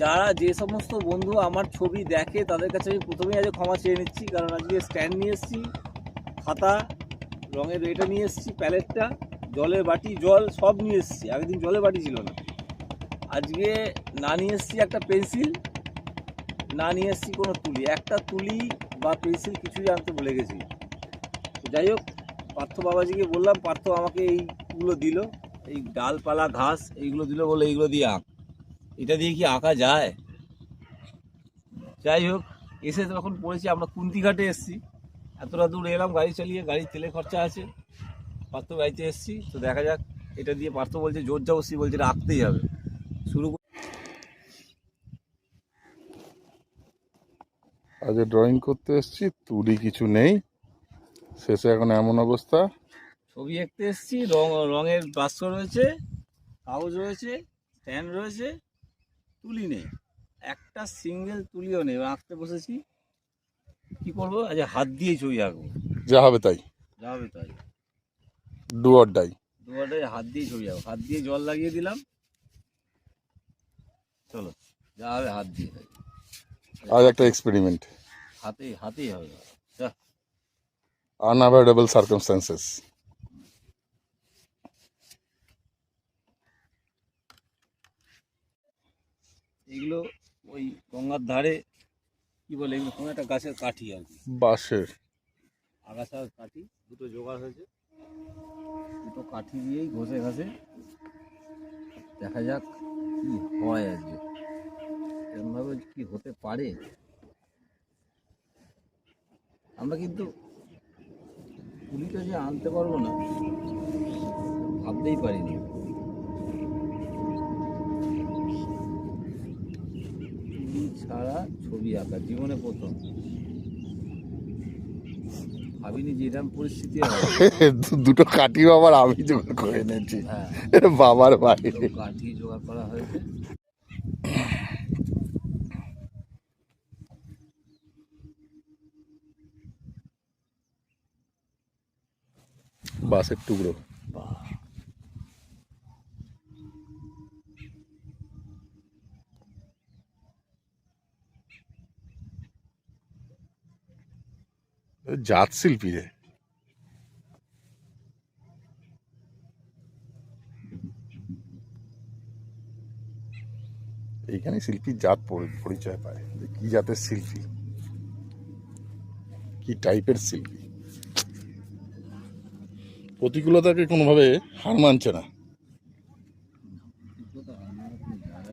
যারা যে সমস্ত বন্ধু আমার ছবি দেখে তাদের কাছে আমি প্রথমেই আজ ক্ষমা চেয়ে নিচ্ছি, কারণ আজকে স্ট্যান্ড নিয়ে এসেছি, খাতা, রঙের এটা নিয়ে এসেছি, প্যালেটটা, জলের বাটি, জল সব নিয়ে এসেছি। আগের দিন জলের বাটি ছিল না। আজকে না নিয়ে এসেছি একটা পেন্সিল, না নিয়ে এসেছি কোনো তুলি, একটা তুলি বা পেন্সিল কিছুই আনতে ভুলে গেছি। তো যাই হোক, পার্থ বাবাজিকে বললাম, পার্থ আমাকে এইগুলো দিল, এই ডালপালা ঘাস এইগুলো দিল, বলে এইগুলো দিয়ে আঁক। এটা দিয়ে কি আঁকা যায়? যাই হোক, এসে তখন পড়েছি, আমরা কুন্তিঘাটে এসেছি, এতটা দূর এলাম গাড়ি চালিয়ে, গাড়ির তেলের খরচা আছে, পার্থ গাড়িতে এসেছি। তো দেখা যাক, এটা দিয়ে পার্থ বলছে জোর জবরদস্তি বলছে এটা আঁকতেই হবে। শুরু আজ ড্রয়িং করতে এসেছি, তুলি কিছু নেই, শেষে এখন এমন অবস্থা। ছবি আঁকতে এসেছি, রঙের বাক্স রয়েছে, কাগজ রয়েছে, স্ট্যান্ড রয়েছে, তুলি নেই, একটা সিঙ্গেল তুলিও নেই। আঁকতে বসেছি, কি করবো? আজ হাত দিয়েই ছবি আঁকবো, যা হবে তাই, যা হবে তাই, ডু অর ডাই। দুয়ারে হাত দিয়ে ছবি আঁকবো। হাত দিয়ে জল লাগিয়ে দিলাম, চলো যা হবে হাত দিয়ে, আজ একটা এক্সপেরিমেন্ট, হাতেই হবে। যা, আনঅ্যাভয়েডেবল সার্কামস্ট্যান্সেস। এগুলো ওই গঙ্গার ধারে কি বলে, এগুলো কোনো একটা গাছের কাঠি আর কি, বাঁশের আগাছার কাঠি দুটো জোগাড় হয়েছে, দুটো কাঠি দিয়েই ঘষে ঘষে দেখা যাক কি হয়। আজকে এরকমভাবে কি হতে পারে? আমরা কিন্তু তুলিটা যে আনতে পারবো না ভাবতেই পারিনি। তুলি ছাড়া ছবি আঁকা জীবনে প্রথম, ভাবিনি যে এরকম পরিস্থিতি হবে। দুটো কাঠিও আবার আমি জোগাড় করে এনেছি, হ্যাঁ, বাবার বাড়ি। কাঠি জোগাড় করা হয়েছে। বাঁশের টুকরো। জাত শিল্পী রে। এইখানে শিল্পীর জাত পরিচয় পায়, যে কি জাতের শিল্পী, কি টাইপের শিল্পী। প্রতিকূলতাকে কোনোভাবে হার মানছে না।